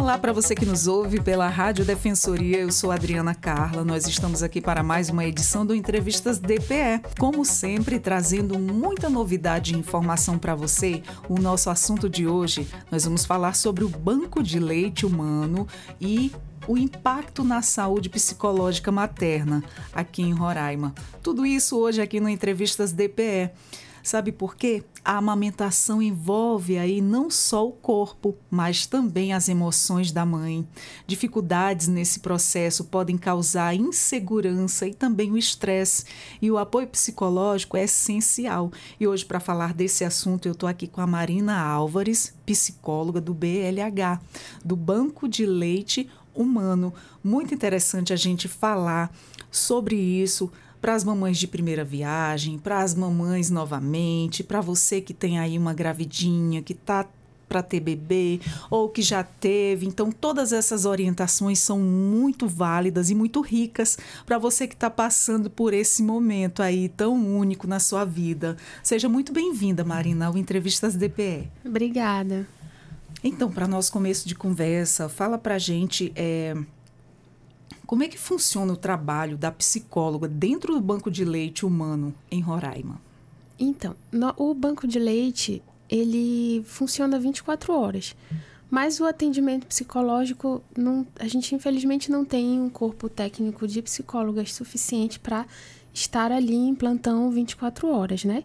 Olá para você que nos ouve pela Rádio Defensoria, eu sou Adriana Carla. Nós estamos aqui para mais uma edição do Entrevistas DPE. Como sempre, trazendo muita novidade e informação para você. O nosso assunto de hoje, nós vamos falar sobre o banco de leite humano e o impacto na saúde psicológica materna aqui em Roraima. Tudo isso hoje aqui no Entrevistas DPE. Sabe por quê? A amamentação envolve aí não só o corpo, mas também as emoções da mãe. Dificuldades nesse processo podem causar insegurança e também o estresse. E o apoio psicológico é essencial. E hoje, para falar desse assunto, eu estou aqui com a Marina Álvares, psicóloga do BLH, do Banco de Leite Humano. Muito interessante a gente falar sobre isso, para as mamães de primeira viagem, para as mamães novamente, para você que tem aí uma gravidinha, que está para ter bebê ou que já teve. Então, todas essas orientações são muito válidas e muito ricas para você que está passando por esse momento aí tão único na sua vida. Seja muito bem-vinda, Marina, ao Entrevistas DPE. Obrigada. Então, para nosso começo de conversa, fala para a gente... Como é que funciona o trabalho da psicóloga dentro do banco de leite humano em Roraima? Então, o banco de leite, ele funciona 24 horas. Mas o atendimento psicológico, a gente infelizmente não tem um corpo técnico de psicólogas suficiente para estar ali em plantão 24 horas, né?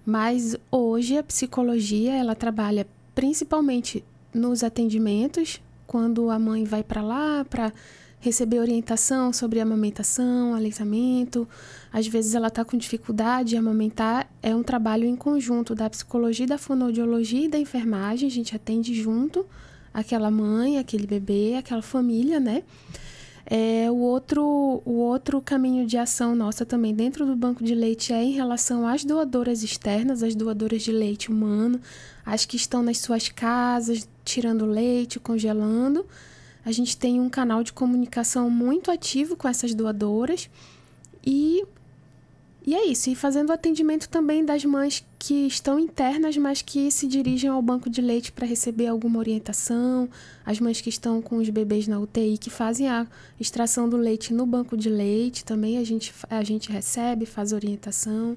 Mas hoje a psicologia, ela trabalha principalmente nos atendimentos, quando a mãe vai para lá para receber orientação sobre amamentação, aleitamento. Às vezes ela está com dificuldade de amamentar. É um trabalho em conjunto da psicologia, da fonoaudiologia e da enfermagem. A gente atende junto aquela mãe, aquele bebê, aquela família, né? O outro caminho de ação nossa também dentro do banco de leite é em relação às doadoras externas, as doadoras de leite humano, as que estão nas suas casas, tirando leite, congelando. A gente tem um canal de comunicação muito ativo com essas doadoras e é isso. E fazendo o atendimento também das mães que estão internas, mas que se dirigem ao banco de leite para receber alguma orientação. As mães que estão com os bebês na UTI, que fazem a extração do leite no banco de leite, também a gente recebe, faz orientação.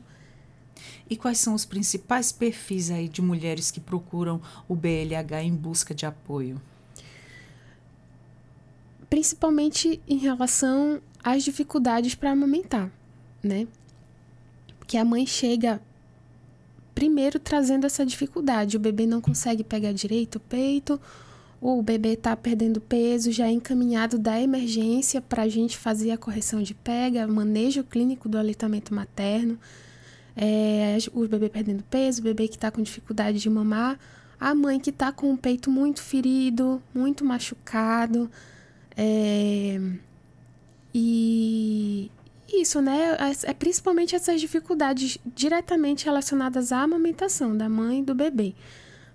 E quais são os principais perfis aí de mulheres que procuram o BLH em busca de apoio? Principalmente em relação às dificuldades para amamentar, né? Porque a mãe chega primeiro trazendo essa dificuldade. O bebê não consegue pegar direito o peito, o bebê está perdendo peso, já é encaminhado da emergência para a gente fazer a correção de pega, manejo clínico do aleitamento materno. O bebê perdendo peso, o bebê que está com dificuldade de mamar, a mãe que está com o peito muito ferido, muito machucado. E isso, né? É principalmente essas dificuldades diretamente relacionadas à amamentação da mãe e do bebê.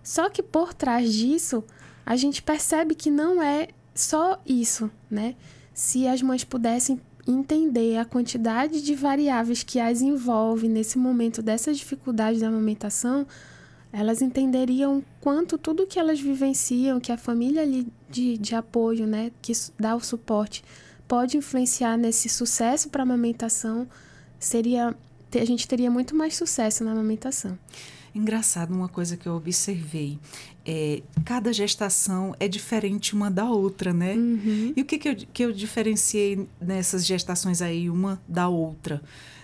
Só que por trás disso, a gente percebe que não é só isso, né? Se as mães pudessem entender a quantidade de variáveis que as envolve nesse momento dessa dificuldade da amamentação, elas entenderiam quanto tudo que elas vivenciam, que a família ali de apoio, né, que dá o suporte, pode influenciar nesse sucesso para a amamentação, a gente teria muito mais sucesso na amamentação. Engraçado, uma coisa que eu observei, cada gestação é diferente uma da outra, né? Uhum. E o que eu diferenciei nessas gestações aí, uma da outra?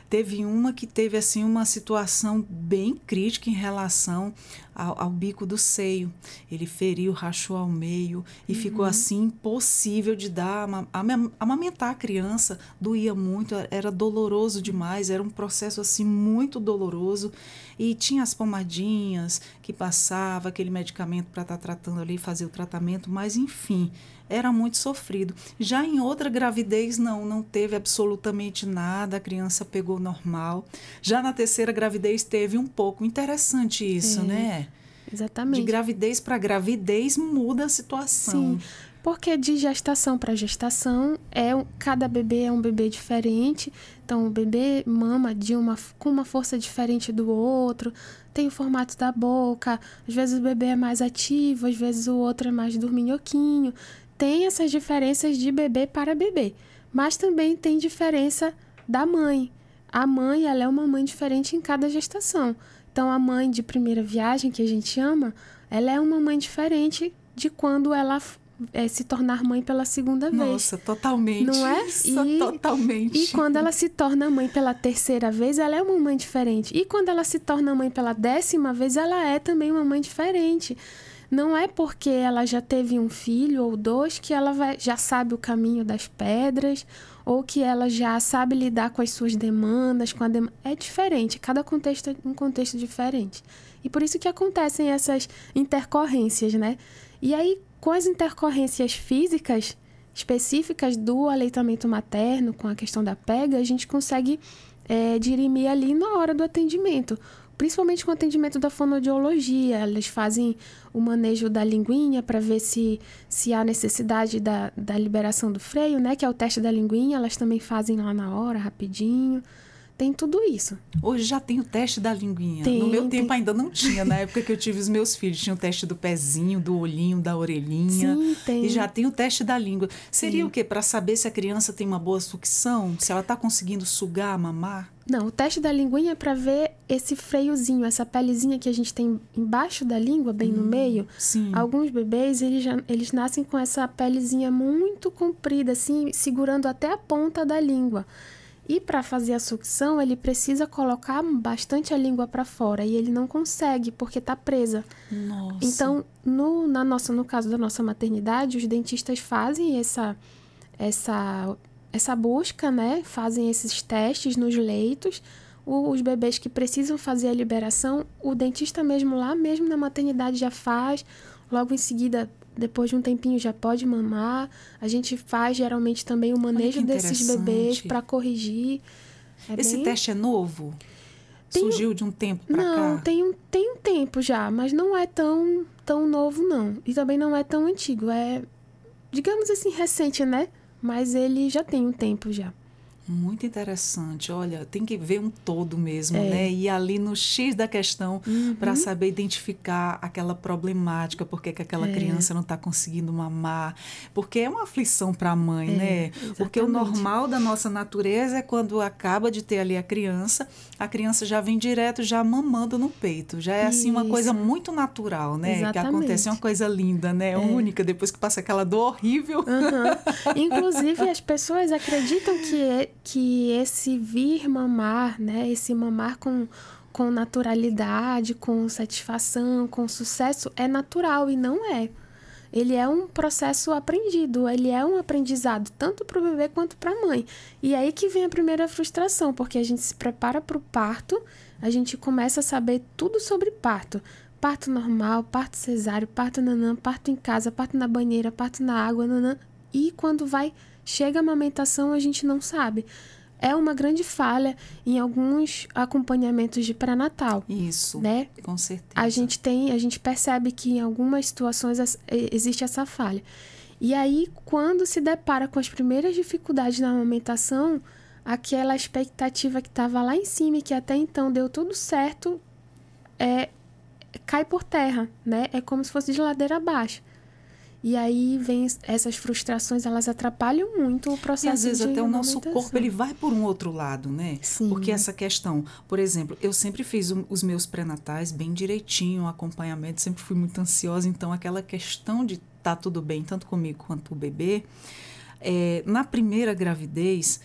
Teve uma que teve assim, uma situação bem crítica em relação ao bico do seio. Ele feriu, rachou ao meio e ficou assim impossível de amamentar a criança. Doía muito, era doloroso demais, era um processo assim muito doloroso. E tinha as pomadinhas que passava, aquele medicamento para estar tratando ali, fazer o tratamento, mas enfim, era muito sofrido. Já em outra gravidez, não teve absolutamente nada, a criança pegou normal. Já na terceira gravidez teve um pouco. Interessante isso, né? Exatamente. De gravidez para gravidez muda a situação. Sim, Porque de gestação para gestação, cada bebê é um bebê diferente. Então, o bebê mama com uma força diferente do outro, tem o formato da boca. Às vezes o bebê é mais ativo, às vezes o outro é mais dorminhoquinho. Tem essas diferenças de bebê para bebê. Mas também tem diferença da mãe. A mãe, ela é uma mãe diferente em cada gestação. Então, a mãe de primeira viagem, que a gente ama, ela é uma mãe diferente de quando ela se tornar mãe pela segunda vez. Nossa, totalmente. Não é? Totalmente. E quando ela se torna mãe pela terceira vez, ela é uma mãe diferente. E quando ela se torna mãe pela 10ª vez, ela é também uma mãe diferente. Não é porque ela já teve um filho ou 2 que ela já sabe o caminho das pedras ou que ela já sabe lidar com as suas demandas. É diferente, cada contexto é um contexto diferente. E por isso que acontecem essas intercorrências, né? E aí, com as intercorrências físicas específicas do aleitamento materno, com a questão da pega, a gente consegue dirimir ali na hora do atendimento. Principalmente com o atendimento da fonoaudiologia. Eles fazem o manejo da linguinha para ver se há necessidade da liberação do freio, né? Que é o teste da linguinha. Elas também fazem lá na hora, rapidinho. Tem tudo isso. Hoje já tem o teste da linguinha. No meu tempo ainda não tinha. Na época que eu tive os meus filhos, tinha o teste do pezinho, do olhinho, da orelhinha. Sim, tem. E já tem o teste da língua. Seria o quê? Para saber se a criança tem uma boa sucção? Se ela está conseguindo sugar, mamar? Não, o teste da linguinha é para ver esse freiozinho, essa pelezinha que a gente tem embaixo da língua, bem no meio. Sim. Alguns bebês, eles nascem com essa pelezinha muito comprida, assim, segurando até a ponta da língua. E para fazer a sucção, ele precisa colocar bastante a língua para fora. E ele não consegue, porque está presa. Nossa. Então, no caso da nossa maternidade, os dentistas fazem essa busca, né? Fazem esses testes nos leitos. Os bebês que precisam fazer a liberação, o dentista mesmo lá, mesmo na maternidade, já faz. Logo em seguida, depois de um tempinho, já pode mamar. A gente faz, geralmente, também o manejo desses bebês para corrigir. Esse teste é novo? Surgiu de um tempo para cá? Não, tem um tempo já, mas não é tão novo, não. E também não é tão antigo. É, digamos assim, recente, né? Mas ele já tem um tempo já. Muito interessante. Olha, tem que ver um todo mesmo, né? E ali no X da questão para saber identificar aquela problemática, por que aquela criança não está conseguindo mamar. Porque é uma aflição para a mãe, né? Exatamente. Porque o normal da nossa natureza é quando acaba de ter ali a criança já vem direto já mamando no peito. Já é assim uma coisa muito natural, né? Exatamente. Que acontece, é uma coisa linda, né? Única, depois que passa aquela dor horrível. Inclusive, as pessoas acreditam que esse vir mamar, né, esse mamar com naturalidade, com satisfação, com sucesso, é natural e não é. Ele é um processo aprendido, ele é um aprendizado, tanto para o bebê quanto para a mãe. E aí que vem a primeira frustração, porque a gente se prepara para o parto, a gente começa a saber tudo sobre parto. Parto normal, parto cesáreo, parto nanã, parto em casa, parto na banheira, parto na água, nanã. E quando chega a amamentação, a gente não sabe. É uma grande falha em alguns acompanhamentos de pré-natal. Isso, né? Com certeza. A gente percebe que em algumas situações existe essa falha. E aí, quando se depara com as primeiras dificuldades na amamentação, aquela expectativa que estava lá em cima e que até então deu tudo certo, cai por terra, né? É como se fosse de ladeira abaixo. E aí vem essas frustrações, elas atrapalham muito o processo de amamentação. E às vezes até o nosso corpo ele vai por um outro lado, né? Sim. Porque essa questão, por exemplo, eu sempre fiz os meus pré-natais bem direitinho, o acompanhamento, sempre fui muito ansiosa, então aquela questão de estar tudo bem, tanto comigo quanto o bebê. Na primeira gravidez,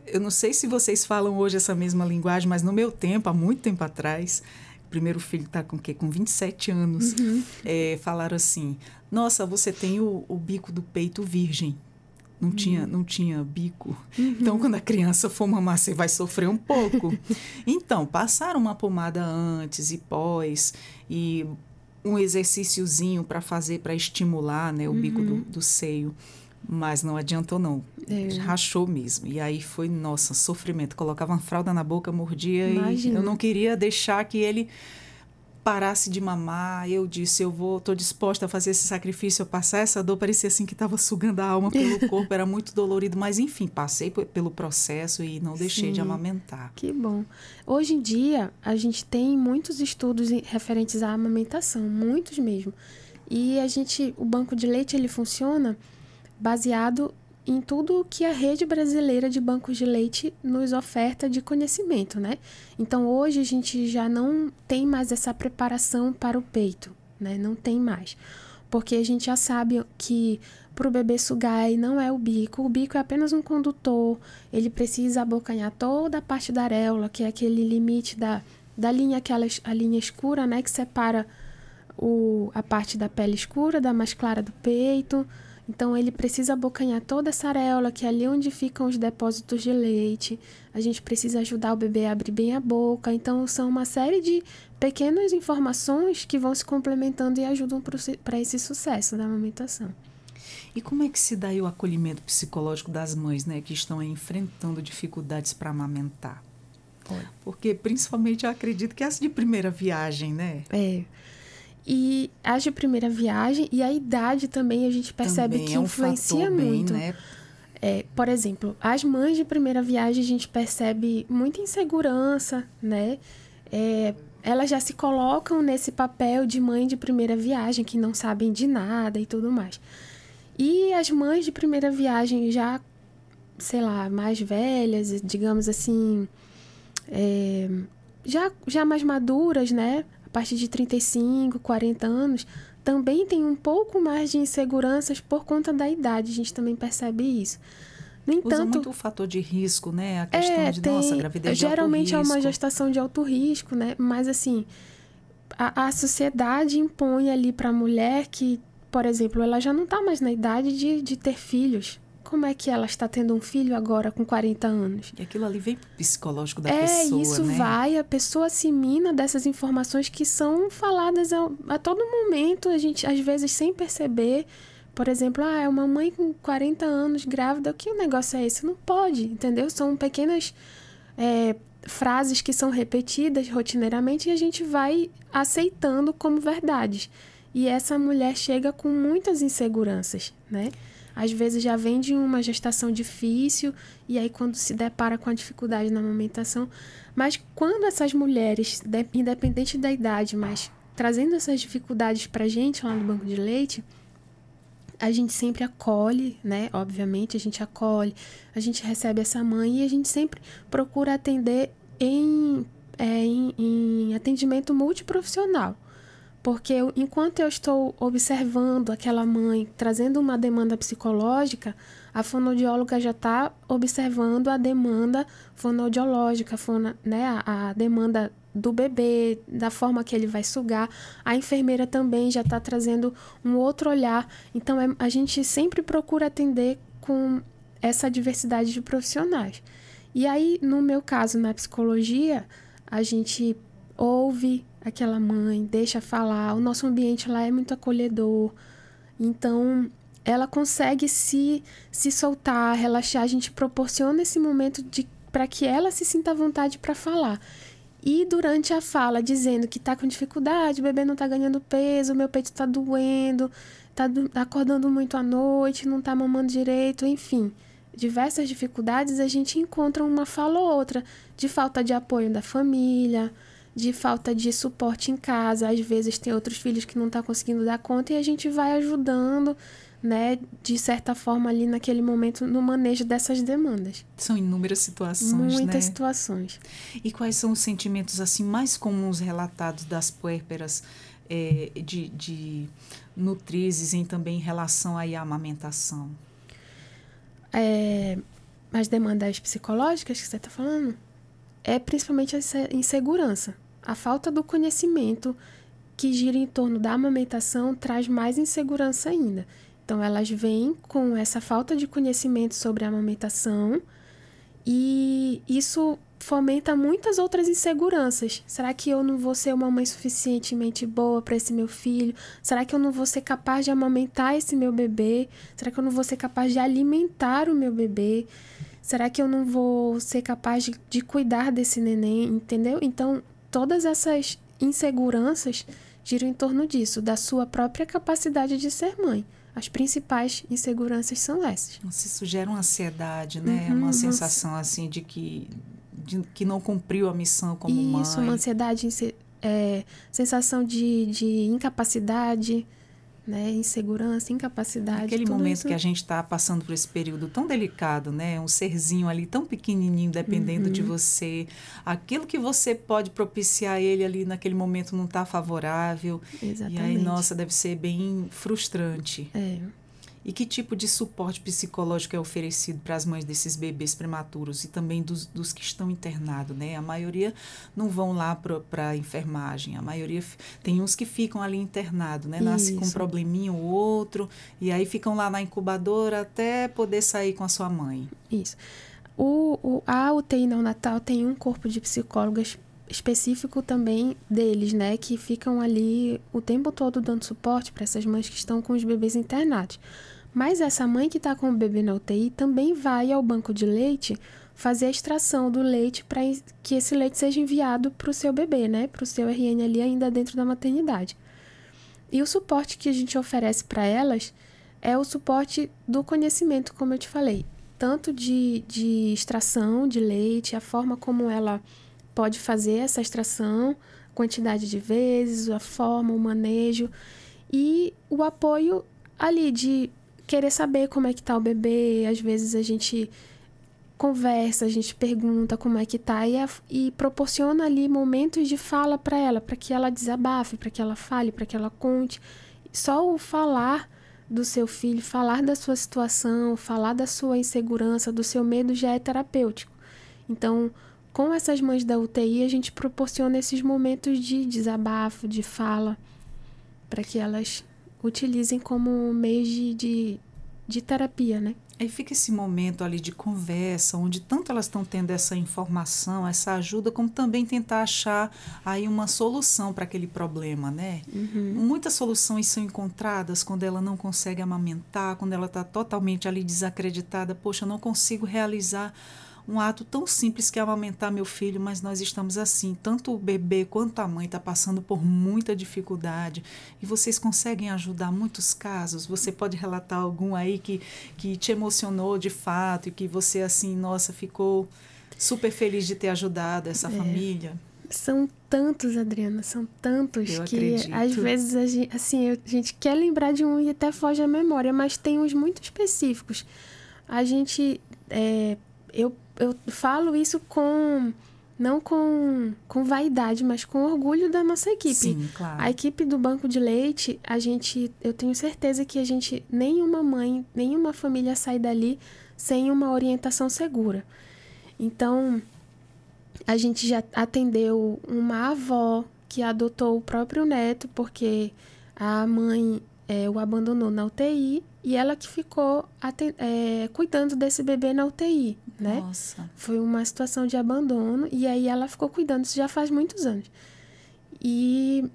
eu não sei se vocês falam hoje essa mesma linguagem, mas no meu tempo, há muito tempo atrás, o primeiro filho está com o quê? Com 27 anos. Falaram assim, nossa, você tem o bico do peito virgem. Não tinha bico. Então, quando a criança for mamar, você vai sofrer um pouco. Então, passaram uma pomada antes e pós, e um exercíciozinho para fazer, para estimular, né, o bico do seio. Mas não adiantou, não. Rachou mesmo. E aí foi, nossa, sofrimento. Colocava uma fralda na boca, mordia. Imagina. E eu não queria deixar que ele parasse de mamar, eu disse, tô disposta a fazer esse sacrifício, eu passar essa dor, parecia assim que estava sugando a alma pelo corpo, era muito dolorido, mas enfim, passei pelo processo e não deixei de amamentar. Que bom. Hoje em dia, a gente tem muitos estudos referentes à amamentação, muitos mesmo. E o banco de leite, ele funciona baseado em tudo que a rede brasileira de bancos de leite nos oferta de conhecimento, né? Então, hoje a gente já não tem mais essa preparação para o peito, né? Não tem mais. Porque a gente já sabe que para o bebê sugar não é o bico é apenas um condutor, ele precisa abocanhar toda a parte da areola, que é aquele limite da linha, a linha escura, né? Que separa a parte da pele escura da mais clara do peito. Então, ele precisa abocanhar toda essa areola, que é ali onde ficam os depósitos de leite. A gente precisa ajudar o bebê a abrir bem a boca. Então, são uma série de pequenas informações que vão se complementando e ajudam para esse sucesso da amamentação. E como é que se dá aí o acolhimento psicológico das mães, né, que estão aí enfrentando dificuldades para amamentar? Porque, principalmente, eu acredito que essa de primeira viagem, né? E as de primeira viagem e a idade também a gente percebe que influencia muito. Né? Por exemplo, as mães de primeira viagem a gente percebe muita insegurança, né? Elas já se colocam nesse papel de mãe de primeira viagem, que não sabem de nada e tudo mais. E as mães de primeira viagem já, sei lá, mais velhas, digamos assim, já mais maduras, né? A partir de 35, 40 anos, também tem um pouco mais de inseguranças por conta da idade. A gente também percebe isso. No entanto, usa muito o fator de risco, né? A questão de, nossa, gravidez de alto risco. Geralmente é uma gestação de alto risco, né? Mas, assim, a sociedade impõe ali para a mulher que, por exemplo, ela já não está mais na idade de ter filhos. Como é que ela está tendo um filho agora com 40 anos? E aquilo ali vem pro psicológico da pessoa, isso, né? a pessoa se mina dessas informações que são faladas a todo momento, a gente, às vezes, sem perceber. Por exemplo, é uma mãe com 40 anos grávida, que negócio é esse? Não pode, entendeu? São pequenas frases que são repetidas rotineiramente e a gente vai aceitando como verdades. E essa mulher chega com muitas inseguranças, né? Às vezes já vem de uma gestação difícil e aí quando se depara com a dificuldade na amamentação. Mas quando essas mulheres, independente da idade, mas trazendo essas dificuldades pra gente lá no banco de leite, a gente sempre acolhe, né? Obviamente, a gente acolhe, a gente recebe essa mãe e a gente sempre procura atender em atendimento multiprofissional. Porque enquanto eu estou observando aquela mãe, trazendo uma demanda psicológica, a fonoaudióloga já está observando a demanda fonoaudiológica, né? A demanda do bebê, da forma que ele vai sugar. A enfermeira também já está trazendo um outro olhar. Então, a gente sempre procura atender com essa diversidade de profissionais. E aí, no meu caso, na psicologia, a gente ouve aquela mãe, deixa falar, o nosso ambiente lá é muito acolhedor, então ela consegue se soltar, relaxar, a gente proporciona esse momento para que ela se sinta à vontade para falar. E durante a fala, dizendo que está com dificuldade, o bebê não está ganhando peso, meu peito está doendo, está acordando muito à noite, não está mamando direito, enfim. Diversas dificuldades, a gente encontra uma fala ou outra de falta de apoio da família, de falta de suporte em casa. Às vezes tem outros filhos que não estão conseguindo dar conta e a gente vai ajudando, né, de certa forma ali naquele momento no manejo dessas demandas. São inúmeras situações, Muitas situações. E quais são os sentimentos assim mais comuns relatados das puérperas de nutrizes também em relação aí à amamentação? As demandas psicológicas que você está falando é principalmente essa insegurança. A falta do conhecimento que gira em torno da amamentação traz mais insegurança ainda. Então, elas vêm com essa falta de conhecimento sobre a amamentação e isso fomenta muitas outras inseguranças. Será que eu não vou ser uma mãe suficientemente boa para esse meu filho? Será que eu não vou ser capaz de amamentar esse meu bebê? Será que eu não vou ser capaz de alimentar o meu bebê? Será que eu não vou ser capaz de cuidar desse neném? Entendeu? Então, todas essas inseguranças giram em torno disso, da sua própria capacidade de ser mãe. As principais inseguranças são essas. Isso gera uma ansiedade, né? Uma sensação assim de que não cumpriu a missão como mãe. Isso, uma ansiedade, sensação de incapacidade, né? Insegurança, incapacidade. Aquele momento que a gente está passando por esse período tão delicado, né? Um serzinho ali tão pequenininho, dependendo de você. Aquilo que você pode propiciar ele ali naquele momento não está favorável. Exatamente. E aí, nossa, deve ser bem frustrante. É. E que tipo de suporte psicológico é oferecido para as mães desses bebês prematuros e também dos que estão internados, né? A maioria não vão lá para a enfermagem, a maioria tem uns que ficam ali internados, né? Nasce com um probleminha ou outro e aí ficam lá na incubadora até poder sair com a sua mãe. Isso. A UTI neonatal tem um corpo de psicólogas específico também deles, né? Que ficam ali o tempo todo dando suporte para essas mães que estão com os bebês internados. Mas essa mãe que está com o bebê na UTI também vai ao banco de leite fazer a extração do leite para que esse leite seja enviado para o seu bebê, né? Para o seu RN ali ainda dentro da maternidade. E o suporte que a gente oferece para elas é o suporte do conhecimento, como eu te falei. Tanto de extração de leite, a forma como ela pode fazer essa extração, quantidade de vezes, a forma, o manejo e o apoio ali de querer saber como é que tá o bebê. Às vezes a gente conversa, a gente pergunta como é que tá e proporciona ali momentos de fala para ela, para que ela desabafe, para que ela fale, para que ela conte. Só o falar do seu filho, falar da sua situação, falar da sua insegurança, do seu medo já é terapêutico. Então, com essas mães da UTI, a gente proporciona esses momentos de desabafo, de fala, para que elas utilizem como meio de terapia, né? Aí fica esse momento ali de conversa, onde tanto elas estão tendo essa informação, essa ajuda, como também tentar achar aí uma solução para aquele problema, né? Muitas soluções são encontradas quando ela não consegue amamentar, quando ela está totalmente ali desacreditada. Poxa, eu não consigo realizar um ato tão simples que é amamentar meu filho, mas nós estamos assim. Tanto o bebê quanto a mãe está passando por muita dificuldade. E vocês conseguem ajudar muitos casos? Você pode relatar algum aí que te emocionou de fato e que você, assim, nossa, ficou super feliz de ter ajudado essa família? São tantos, Adriana, são tantos eu que acredito. Às vezes a gente quer lembrar de um e até foge a memória, mas tem uns muito específicos. A gente... Eu falo isso não com vaidade, mas com orgulho da nossa equipe. Sim, claro. A equipe do Banco de Leite, eu tenho certeza que nenhuma mãe, nenhuma família sai dali sem uma orientação segura. Então, a gente já atendeu uma avó que adotou o próprio neto, porque a mãe o abandonou na UTI e ela que ficou cuidando desse bebê na UTI, né? Nossa. Foi uma situação de abandono e aí ela ficou cuidando, isso já faz muitos anos. E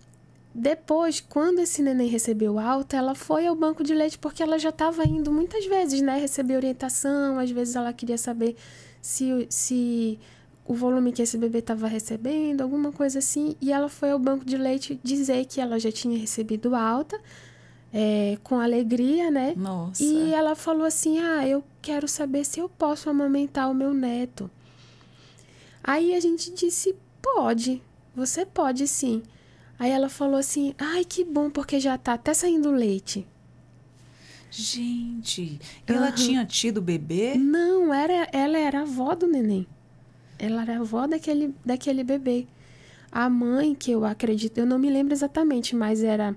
depois, quando esse neném recebeu alta, ela foi ao banco de leite porque ela já estava indo muitas vezes, né? Receber orientação, às vezes ela queria saber se o volume que esse bebê estava recebendo, alguma coisa assim. E ela foi ao banco de leite dizer que ela já tinha recebido alta, com alegria, né? Nossa. E ela falou assim, eu quero saber se eu posso amamentar o meu neto. Aí a gente disse, pode, você pode sim. Aí ela falou assim, ai, que bom, porque já tá até saindo leite. Gente, ela tinha tido bebê? Não, ela era a avó do neném. Ela era a avó daquele bebê. A mãe, que eu acredito, eu não me lembro exatamente, mas era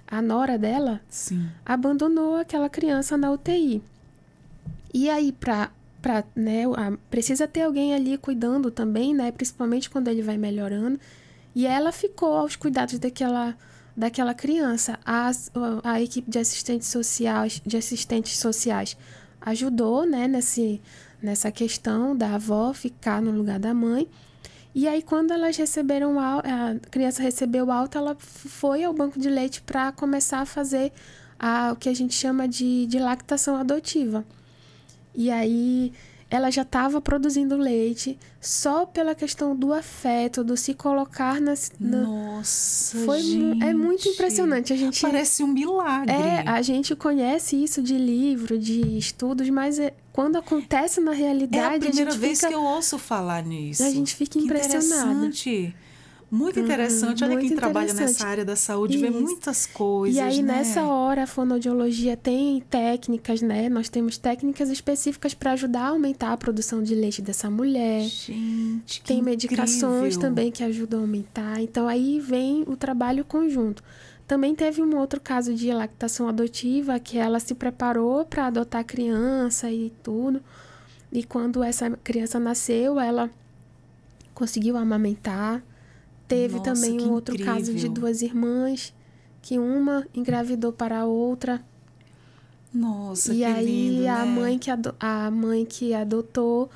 a nora dela, sim, abandonou aquela criança na UTI. E aí, né, precisa ter alguém ali cuidando também, né, principalmente quando ele vai melhorando. E ela ficou aos cuidados daquela criança. A equipe de assistentes sociais ajudou, né, nessa questão da avó ficar no lugar da mãe. E aí, quando elas receberam a criança recebeu alta, ela foi ao banco de leite para começar a fazer o que a gente chama de lactação adotiva. E aí, ela já estava produzindo leite só pela questão do afeto, do se colocar Nossa, é muito impressionante. Parece um milagre. A gente conhece isso de livro, de estudos, mas quando acontece na realidade... É a primeira vez que eu ouço falar nisso. A gente fica impressionada. Interessante. Muito interessante. Olha, quem trabalha nessa área da saúde vê muitas coisas, E aí, né? nessa hora, a fonoaudiologia tem técnicas, né? Nós temos técnicas específicas para ajudar a aumentar a produção de leite dessa mulher. Gente, que tem medicações incrível. também que ajudam a aumentar. Então, aí vem o trabalho conjunto. Também teve um outro caso de lactação adotiva, que ela se preparou para adotar a criança e tudo. E quando essa criança nasceu, ela conseguiu amamentar. Teve também um outro caso de 2 irmãs, que uma engravidou para a outra. Nossa, que lindo, né? A mãe que adotou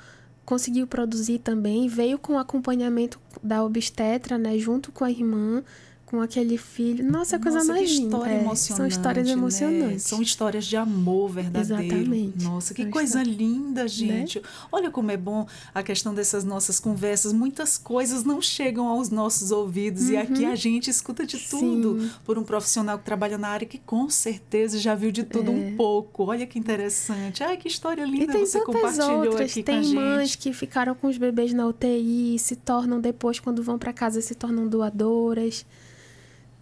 conseguiu produzir também, veio com acompanhamento da obstetra, né, junto com a irmã, com aquele filho. Nossa, coisa mais linda. São histórias emocionantes. Né? São histórias de amor verdadeiro. Exatamente. Nossa, que coisa linda, gente. Né? Olha como é bom a questão dessas nossas conversas. Muitas coisas não chegam aos nossos ouvidos e aqui a gente escuta de tudo por um profissional que trabalha na área que com certeza já viu de tudo um pouco. Olha que interessante. Ai, que história linda você compartilhou aqui com a gente. Tem mães que ficaram com os bebês na UTI, se tornam depois, quando vão para casa, se tornam doadoras.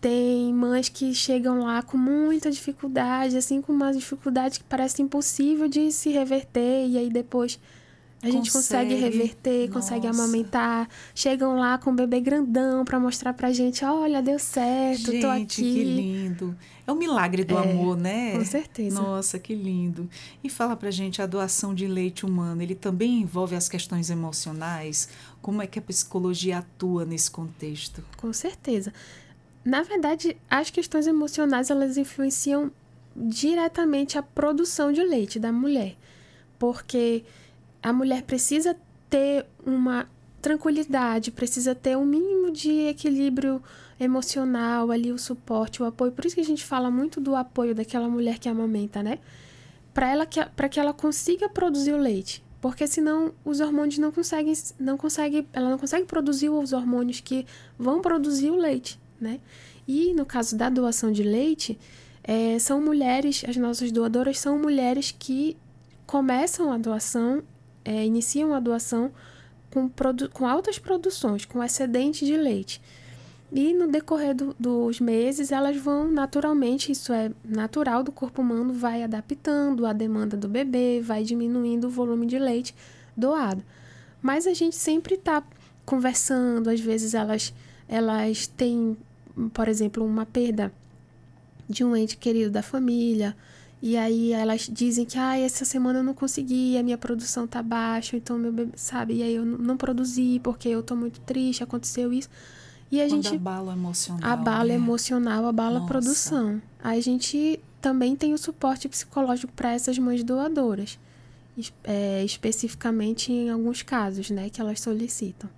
Tem mães que chegam lá com muita dificuldade, assim, com uma dificuldade que parece impossível de se reverter. E aí depois a gente consegue reverter, consegue amamentar. Chegam lá com o bebê grandão para mostrar pra gente, olha, deu certo, tô aqui. Gente, que lindo. É um milagre do amor, né? Com certeza. Nossa, que lindo. E fala pra gente, a doação de leite humano, ele também envolve as questões emocionais? Como é que a psicologia atua nesse contexto? Com certeza. Na verdade, as questões emocionais, elas influenciam diretamente a produção de leite da mulher. Porque a mulher precisa ter uma tranquilidade, precisa ter um mínimo de equilíbrio emocional ali, o suporte, o apoio. Por isso que a gente fala muito do apoio daquela mulher que amamenta, né? Para que ela consiga produzir o leite. Porque senão os hormônios ela não consegue produzir os hormônios que vão produzir o leite, né? E no caso da doação de leite, são mulheres, as nossas doadoras são mulheres que começam a doação, iniciam a doação com altas produções, com excedente de leite. E no decorrer dos meses, elas vão naturalmente, isso é natural do corpo humano, vai adaptando a demanda do bebê, vai diminuindo o volume de leite doado. Mas a gente sempre está conversando, às vezes elas têm, por exemplo, uma perda de um ente querido da família, e aí elas dizem que essa semana eu não consegui, a minha produção tá baixa, então meu bebê, sabe, e aí eu não produzi porque eu tô muito triste, aconteceu isso. E a gente abala emocional. Abala emocional, abala a produção. Aí a gente também tem o suporte psicológico para essas mães doadoras, especificamente em alguns casos, né, que elas solicitam.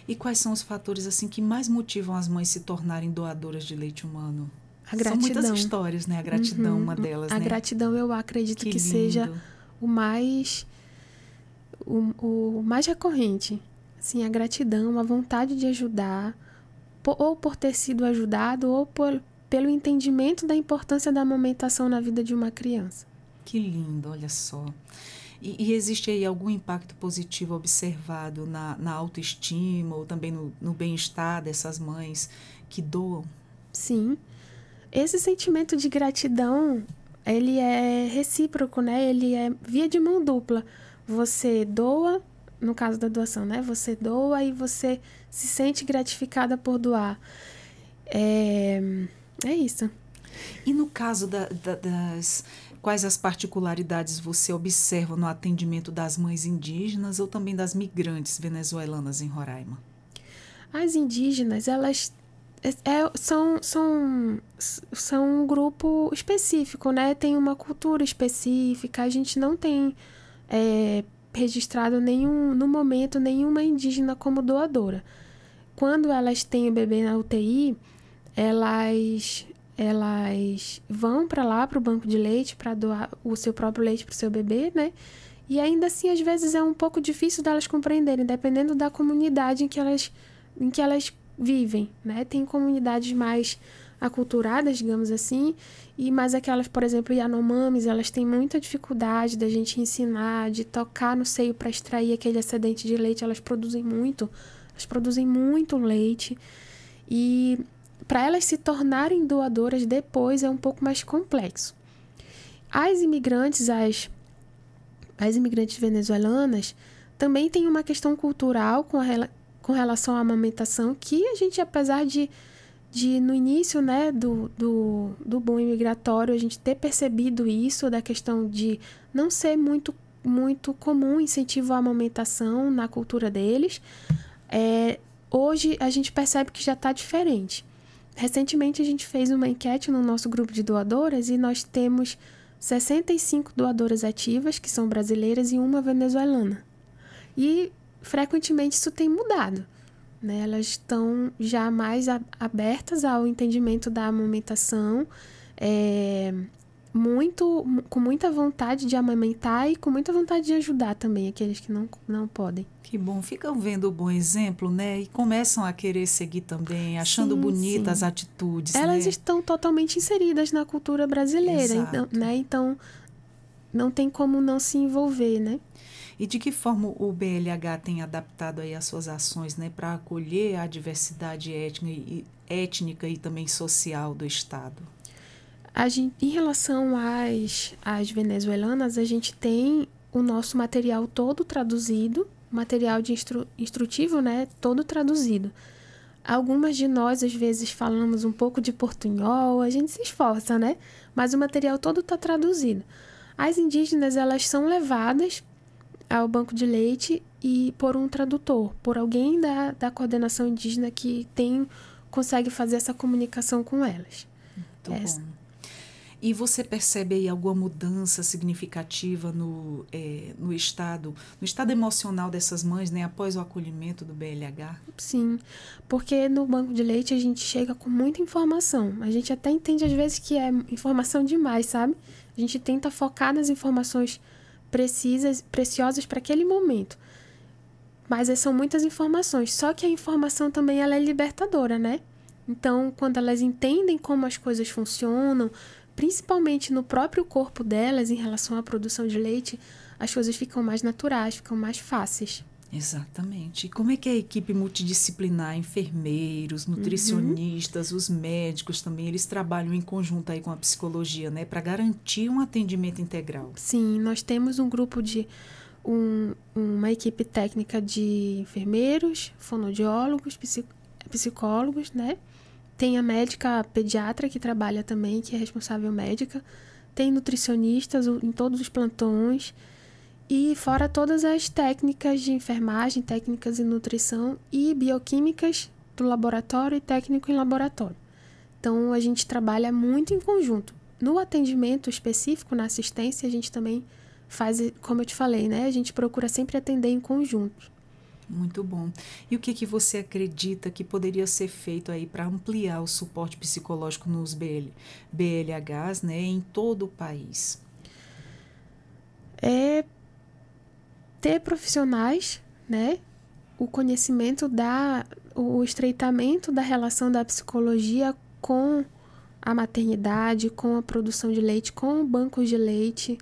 E quais são os fatores assim que mais motivam as mães se tornarem doadoras de leite humano? A gratidão. São muitas histórias, né? A gratidão, uma delas, né? A gratidão eu acredito que seja o mais recorrente. Assim, a gratidão, a vontade de ajudar, ou por ter sido ajudado, ou pelo entendimento da importância da amamentação na vida de uma criança. Que lindo, olha só. E existe aí algum impacto positivo observado na autoestima ou também no bem-estar dessas mães que doam? Sim. Esse sentimento de gratidão, ele é recíproco, né? Ele é via de mão dupla. Você doa, no caso da doação, né? Você doa e você se sente gratificada por doar. É isso. E no caso das... Quais as particularidades você observa no atendimento das mães indígenas ou também das migrantes venezuelanas em Roraima? As indígenas, elas são um grupo específico, né? Tem uma cultura específica. A gente não tem registrado no momento nenhuma indígena como doadora. Quando elas têm o bebê na UTI, elas vão para lá, para o banco de leite, para doar o seu próprio leite para o seu bebê, né? E ainda assim, às vezes, é um pouco difícil delas compreenderem, dependendo da comunidade em que elas vivem, né? Tem comunidades mais aculturadas, digamos assim, mas aquelas, por exemplo, Yanomamis, elas têm muita dificuldade da gente ensinar, de tocar no seio para extrair aquele excedente de leite. Elas produzem muito leite. E para elas se tornarem doadoras depois é um pouco mais complexo. As imigrantes venezuelanas também têm uma questão cultural com relação à amamentação, que a gente, apesar de no início, né, do boom imigratório, a gente ter percebido isso, da questão de não ser muito comum o incentivo à amamentação na cultura deles, hoje a gente percebe que já está diferente. Recentemente a gente fez uma enquete no nosso grupo de doadoras e nós temos 65 doadoras ativas, que são brasileiras, e uma venezuelana. E frequentemente isso tem mudado, né? Elas estão já mais abertas ao entendimento da amamentação, com muita vontade de amamentar e com muita vontade de ajudar também aqueles que não podem. Que bom, ficam vendo o bom exemplo, né? E começam a querer seguir também, achando bonitas as atitudes. Elas né? estão totalmente inseridas na cultura brasileira, então não tem como não se envolver, né? E de que forma o BLH tem adaptado aí as suas ações, né, para acolher a diversidade étnica e também social do Estado? Em relação às venezuelanas, a gente tem o nosso material todo traduzido, material de instrutivo, né, todo traduzido. Algumas de nós, às vezes, falamos um pouco de portunhol, a gente se esforça, né? Mas o material todo está traduzido. As indígenas, elas são levadas ao banco de leite e por um tradutor, por alguém da coordenação indígena que consegue fazer essa comunicação com elas. Muito bom. E você percebe aí alguma mudança significativa no estado emocional dessas mães, né, após o acolhimento do BLH? Sim, porque no banco de leite a gente chega com muita informação. A gente até entende às vezes que é informação demais, sabe? A gente tenta focar nas informações preciosas para aquele momento. Mas são muitas informações. Só que a informação também ela é libertadora, né? Então, quando elas entendem como as coisas funcionam, principalmente no próprio corpo delas, em relação à produção de leite, as coisas ficam mais naturais, ficam mais fáceis. Exatamente. E como é que a equipe multidisciplinar, enfermeiros, nutricionistas, os médicos também, eles trabalham em conjunto aí com a psicologia, né, para garantir um atendimento integral? Sim, nós temos um grupo uma equipe técnica de enfermeiros, fonoaudiólogos, psicólogos, né? Tem a médica pediatra que trabalha também, que é responsável médica. Tem nutricionistas em todos os plantões. E fora todas as técnicas de enfermagem, técnicas de nutrição e bioquímicas do laboratório e técnico em laboratório. Então, a gente trabalha muito em conjunto. No atendimento específico, na assistência, a gente também faz, como eu te falei, né? A gente procura sempre atender em conjunto. Muito bom. E o que você acredita que poderia ser feito aí para ampliar o suporte psicológico nos BLHs, né, em todo o país? Ter profissionais, né? O conhecimento o estreitamento da relação da psicologia com a maternidade, com a produção de leite, com bancos de leite.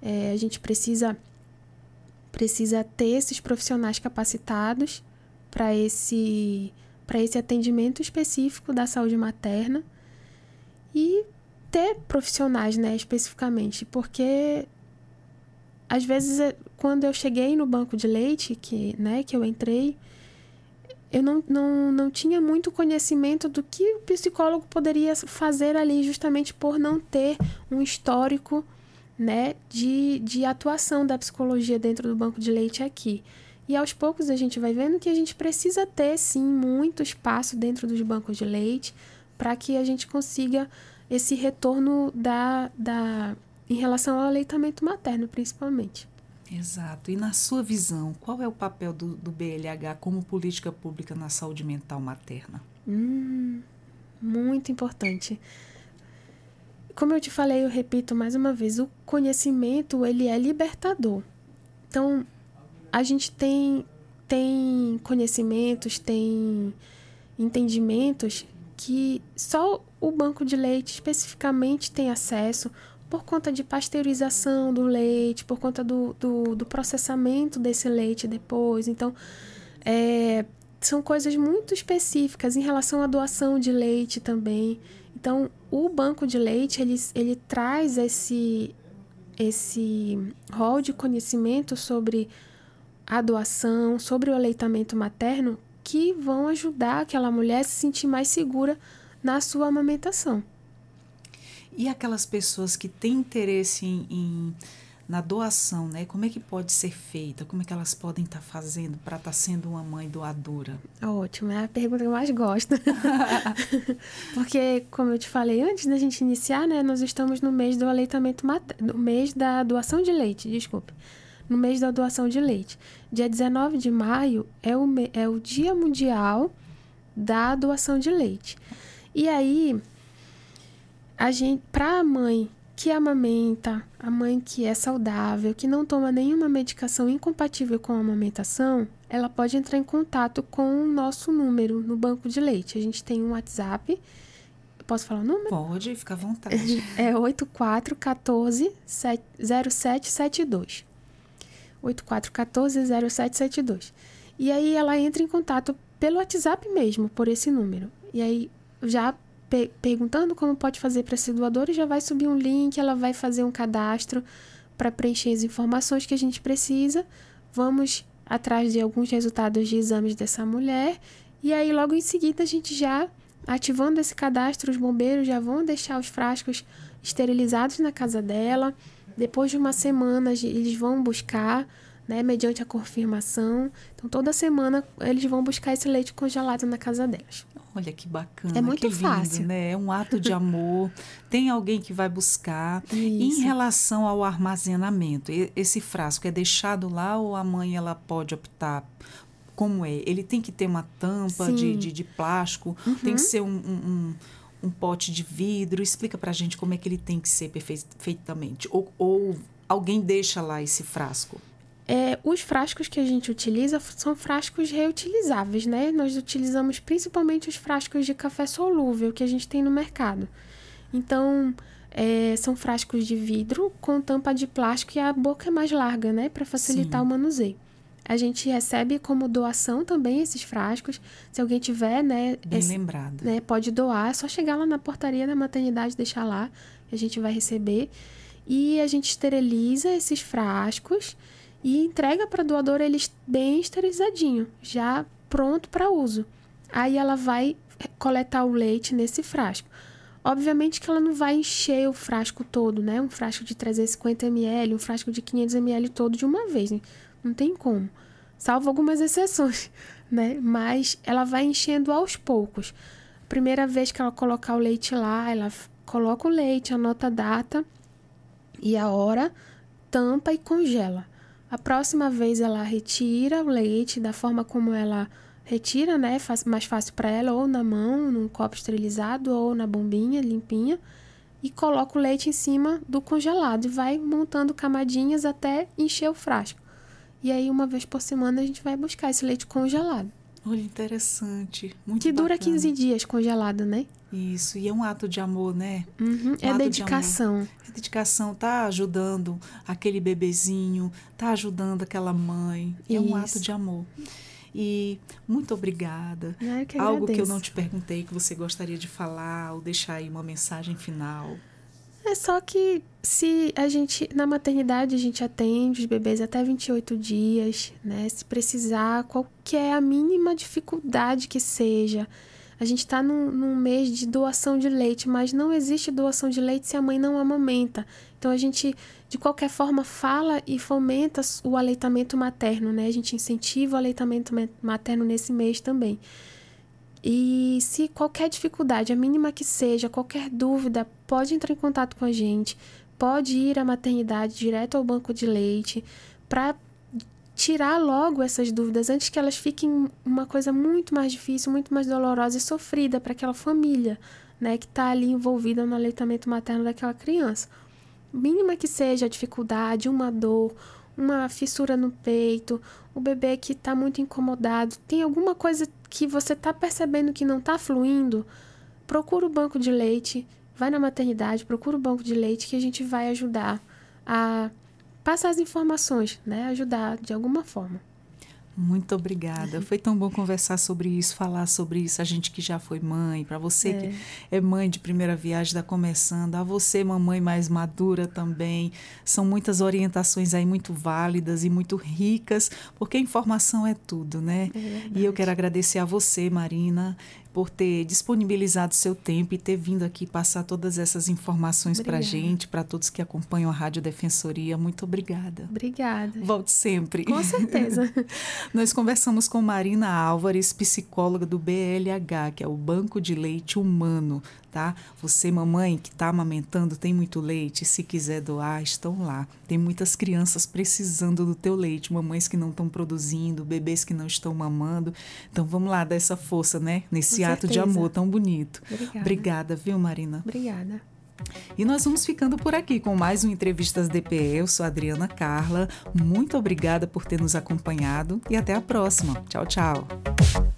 A gente precisa ter esses profissionais capacitados para esse atendimento específico da saúde materna e ter profissionais, né, especificamente, porque às vezes quando eu cheguei no banco de leite, que eu entrei, eu não tinha muito conhecimento do que o psicólogo poderia fazer ali, justamente por não ter um histórico, né, de atuação da psicologia dentro do banco de leite aqui. E aos poucos a gente vai vendo que a gente precisa ter, sim, muito espaço dentro dos bancos de leite para que a gente consiga esse retorno em relação ao aleitamento materno, principalmente. Exato. E na sua visão, qual é o papel do BLH como política pública na saúde mental materna? Muito importante. Como eu te falei, eu repito mais uma vez, o conhecimento, ele é libertador. Então, a gente tem conhecimentos, tem entendimentos que só o banco de leite especificamente tem acesso por conta de pasteurização do leite, por conta do processamento desse leite depois. Então, são coisas muito específicas em relação à doação de leite também. Então, o banco de leite, ele traz esse rol de conhecimento sobre a doação, sobre o aleitamento materno, que vão ajudar aquela mulher a se sentir mais segura na sua amamentação. E aquelas pessoas que têm interesse na doação, né? Como é que pode ser feita? Como é que elas podem estar fazendo para estar sendo uma mãe doadora? Ótimo, é a pergunta que eu mais gosto. Porque, como eu te falei antes da gente iniciar, né? Nós estamos no mês do aleitamento materno, no mês da doação de leite, desculpe. No mês da doação de leite. Dia 19 de maio é o Dia Mundial da Doação de Leite. E aí, para a mãe que amamenta, a mãe que é saudável, que não toma nenhuma medicação incompatível com a amamentação, ela pode entrar em contato com o nosso número no banco de leite. A gente tem um WhatsApp. Posso falar o número? Pode, fica à vontade. É 8414-0772. 8414-0772. E aí ela entra em contato pelo WhatsApp mesmo, por esse número. E aí, já perguntando como pode fazer para ser doadora, já vai subir um link, ela vai fazer um cadastro para preencher as informações que a gente precisa. Vamos atrás de alguns resultados de exames dessa mulher. E aí, logo em seguida, a gente já, ativando esse cadastro, os bombeiros já vão deixar os frascos esterilizados na casa dela. Depois de uma semana, eles vão buscar, né, mediante a confirmação. Então, toda semana, eles vão buscar esse leite congelado na casa delas. Olha que bacana, é muito que lindo, fácil, né? É um ato de amor, tem alguém que vai buscar. Isso. Em relação ao armazenamento, esse frasco é deixado lá ou a mãe ela pode optar? Como é? Ele tem que ter uma tampa de plástico? Uhum. Tem que ser um pote de vidro? Explica pra gente como é que ele tem que ser perfeitamente. Ou alguém deixa lá esse frasco? Os frascos que a gente utiliza são frascos reutilizáveis, né? Nós utilizamos principalmente os frascos de café solúvel que a gente tem no mercado. Então, são frascos de vidro com tampa de plástico e a boca é mais larga, né? Para facilitar o manuseio. A gente recebe como doação também esses frascos. Se alguém tiver, né? Bem lembrado. Né, pode doar. É só chegar lá na portaria da maternidade, deixar lá. A gente vai receber. E a gente esteriliza esses frascos e entrega para a doadora eles bem esterilizadinho, já pronto para uso. Aí ela vai coletar o leite nesse frasco. Obviamente que ela não vai encher o frasco todo, né? Um frasco de 350 ml, um frasco de 500 ml todo de uma vez, né? Não tem como. Salvo algumas exceções, né? Mas ela vai enchendo aos poucos. Primeira vez que ela colocar o leite lá, ela coloca o leite, anota a data e a hora, tampa e congela. A próxima vez ela retira o leite da forma como ela retira, né? Mais fácil para ela, ou na mão, num copo esterilizado, ou na bombinha limpinha. E coloca o leite em cima do congelado e vai montando camadinhas até encher o frasco. E aí, uma vez por semana, a gente vai buscar esse leite congelado. Olha, interessante. Muito que dura bacana. 15 dias congelado, né? Isso, e é um ato de amor, né? Uhum, é dedicação. É dedicação, tá ajudando aquele bebezinho, tá ajudando aquela mãe. É um ato de amor. E muito obrigada. Algo que eu não te perguntei que você gostaria de falar ou deixar aí uma mensagem final. É só que se a gente, na maternidade, a gente atende os bebês até 28 dias, né? Se precisar, qualquer a mínima dificuldade que seja. A gente está num mês de doação de leite, mas não existe doação de leite se a mãe não amamenta. Então, a gente, de qualquer forma, fala e fomenta o aleitamento materno, né? A gente incentiva o aleitamento materno nesse mês também. E se qualquer dificuldade, a mínima que seja, qualquer dúvida, pode entrar em contato com a gente, pode ir à maternidade direto ao banco de leite para tirar logo essas dúvidas antes que elas fiquem uma coisa muito mais difícil, muito mais dolorosa e sofrida para aquela família, né, que está ali envolvida no aleitamento materno daquela criança. Mínima que seja a dificuldade, uma dor, uma fissura no peito, o bebê que está muito incomodado, tem alguma coisa que você está percebendo que não está fluindo, procura o banco de leite, vai na maternidade, procura o banco de leite que a gente vai ajudar a passar as informações, né? Ajudar de alguma forma. Muito obrigada. Foi tão bom conversar sobre isso, falar sobre isso. A gente que já foi mãe, para você que é mãe de primeira viagem, está começando, a você, mamãe mais madura também. São muitas orientações aí muito válidas e muito ricas, porque informação é tudo, né? E eu quero agradecer a você, Marina, por ter disponibilizado seu tempo e ter vindo aqui passar todas essas informações para a gente, para todos que acompanham a Rádio Defensoria. Muito obrigada. Obrigada. Volte sempre. Com certeza. Nós conversamos com Marina Álvares, psicóloga do BLH, que é o Banco de Leite Humano, tá? Você, mamãe, que está amamentando, tem muito leite, se quiser doar, estão lá. Tem muitas crianças precisando do teu leite, mamães que não estão produzindo, bebês que não estão mamando. Então, vamos lá dar essa força, né? Nesse ato de amor tão bonito. Obrigada, viu, Marina? Obrigada. E nós vamos ficando por aqui com mais um Entrevistas DPE. Eu sou a Adriana Carla. Muito obrigada por ter nos acompanhado e até a próxima. Tchau, tchau.